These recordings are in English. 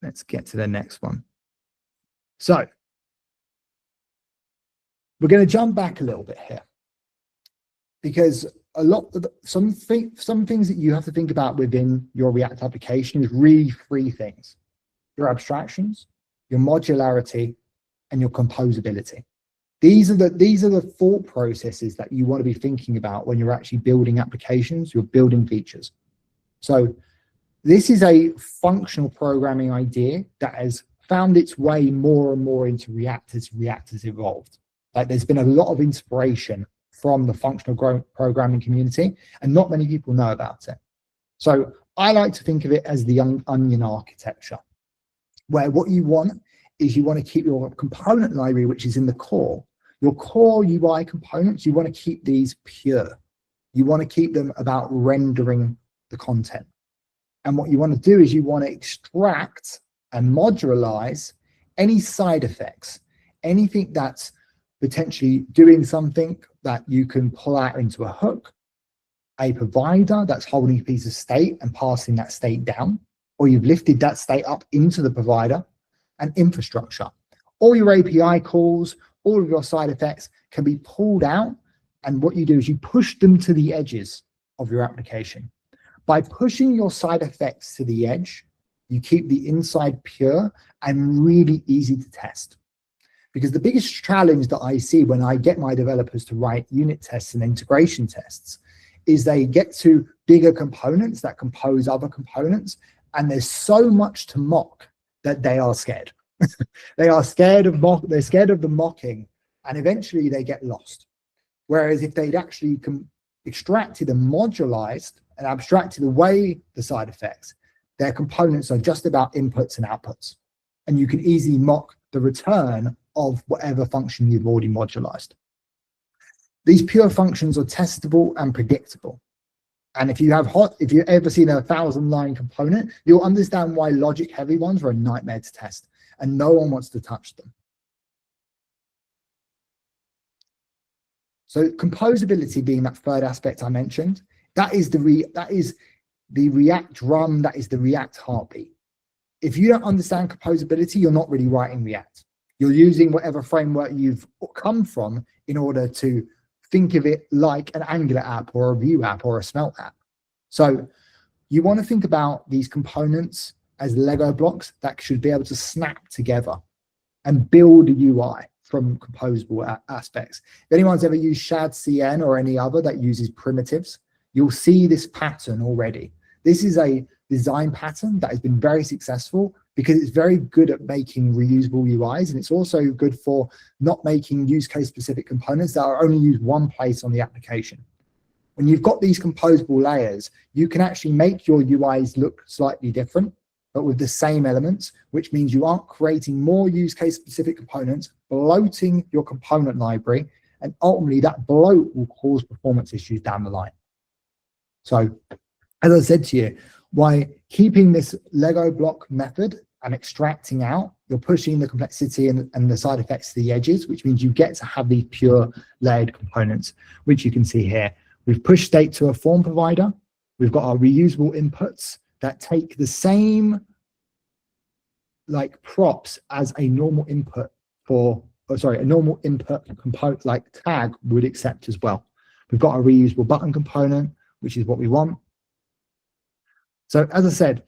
let's get to the next one. So we're going to jump back a little bit here, because a lot of some things that you have to think about within your React application is really three things: your abstractions, your modularity, and your composability. These are the thought processes that you want to be thinking about when you're actually building applications, you're building features. So this is a functional programming idea that has found its way more and more into React as React has evolved. Like, there's been a lot of inspiration from the functional programming community, and not many people know about it. So I like to think of it as the onion architecture, where what you want is you want to keep your component library, which is in the core, your core UI components, you want to keep these pure. You want to keep them about rendering the content. And what you want to do is you want to extract and modularize any side effects, anything that's potentially doing something that you can pull out into a hook, a provider that's holding a piece of state and passing that state down, or you've lifted that state up into the provider, and infrastructure. All your API calls, all of your side effects can be pulled out, and what you do is you push them to the edges of your application. By pushing your side effects to the edge, you keep the inside pure and really easy to test. Because the biggest challenge that I see when I get my developers to write unit tests and integration tests is they get to bigger components that compose other components, and there's so much to mock that they are scared. They are scared of they're scared of the mocking, and eventually they get lost. Whereas if they'd actually extracted and modularized and abstracted away the side effects, their components are just about inputs and outputs, and you can easily mock the return of whatever function you've already modularized. These pure functions are testable and predictable. And if you've ever seen a 1,000-line component, you'll understand why logic-heavy ones are a nightmare to test, and no one wants to touch them. So composability being that third aspect I mentioned, that is the React drum, that is the React heartbeat. If you don't understand composability, you're not really writing React. You're using whatever framework you've come from in order to think of it like an Angular app or a Vue app or a Svelte app. So you want to think about these components as Lego blocks that should be able to snap together and build a UI from composable aspects. If anyone's ever used ShadCN or any other that uses primitives, you'll see this pattern already. This is a design pattern that has been very successful because it's very good at making reusable UIs, and it's also good for not making use case specific components that are only used one place on the application. When you've got these composable layers, you can actually make your UIs look slightly different, but with the same elements, which means you aren't creating more use case specific components, bloating your component library, and ultimately that bloat will cause performance issues down the line. So as I said to you, by keeping this Lego block method and extracting out, you're pushing the complexity and the side effects to the edges, which means you get to have these pure layered components, which you can see here. We've pushed state to a form provider. We've got our reusable inputs that take the same like props as a normal input a normal input component like tag would accept as well. We've got a reusable button component, which is what we want. So as I said,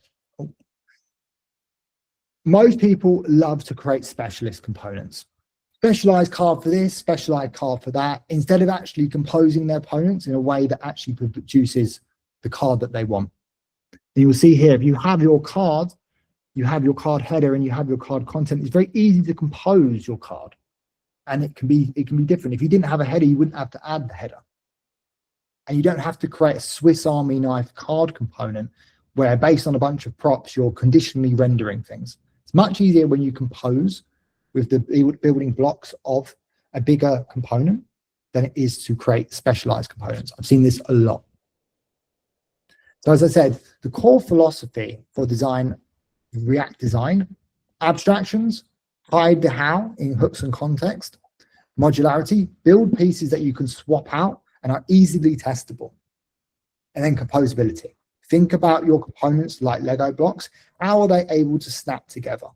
most people love to create specialist components. Specialized card for this, specialized card for that, instead of actually composing their components in a way that actually produces the card that they want. And you will see here, if you have your card, you have your card header and you have your card content, it's very easy to compose your card. And it can be different. If you didn't have a header, you wouldn't have to add the header. And you don't have to create a Swiss Army knife card component where based on a bunch of props, you're conditionally rendering things. It's much easier when you compose with the building blocks of a bigger component than it is to create specialized components. I've seen this a lot. So as I said, the core philosophy for design, React design, abstractions, hide the how in hooks and context, modularity, build pieces that you can swap out and are easily testable, and then composability. Think about your components like Lego blocks. How are they able to snap together?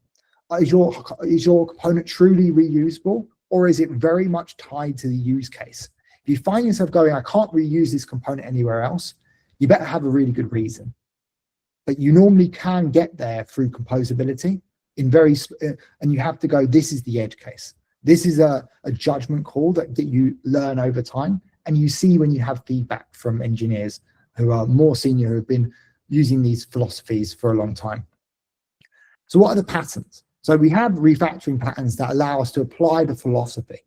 Is your component truly reusable, or is it very much tied to the use case? If you find yourself going, I can't reuse this component anywhere else, you better have a really good reason. But you normally can get there through composability and you have to go, this is the edge case. This is a judgment call that you learn over time, and you see when you have feedback from engineers who are more senior, who have been using these philosophies for a long time. So what are the patterns? So we have refactoring patterns that allow us to apply the philosophy.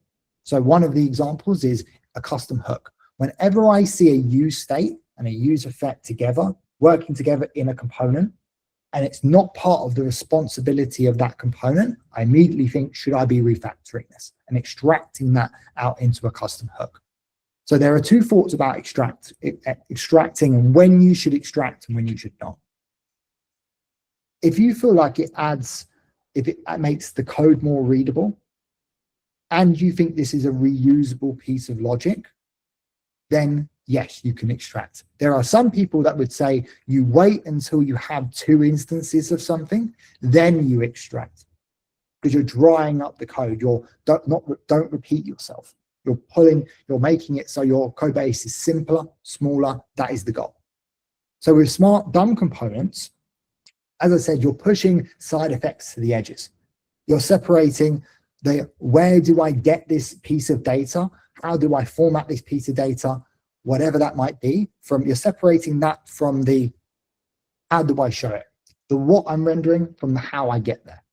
So one of the examples is a custom hook. Whenever I see a use state and a use effect together, working together in a component, and it's not part of the responsibility of that component, I immediately think, should I be refactoring this and extracting that out into a custom hook? So there are two thoughts about extracting and when you should extract and when you should not. If you feel like it makes the code more readable, and you think this is a reusable piece of logic, then yes, you can extract. There are some people that would say you wait until you have 2 instances of something, then you extract, because you're drying up the code. Don't repeat yourself. You're making it so your code base is simpler, smaller. That is the goal. So with smart dumb components, as I said, you're pushing side effects to the edges. You're separating where do I get this piece of data? How do I format this piece of data? Whatever that might be, you're separating that from the how do I show it? The what I'm rendering from the how I get there.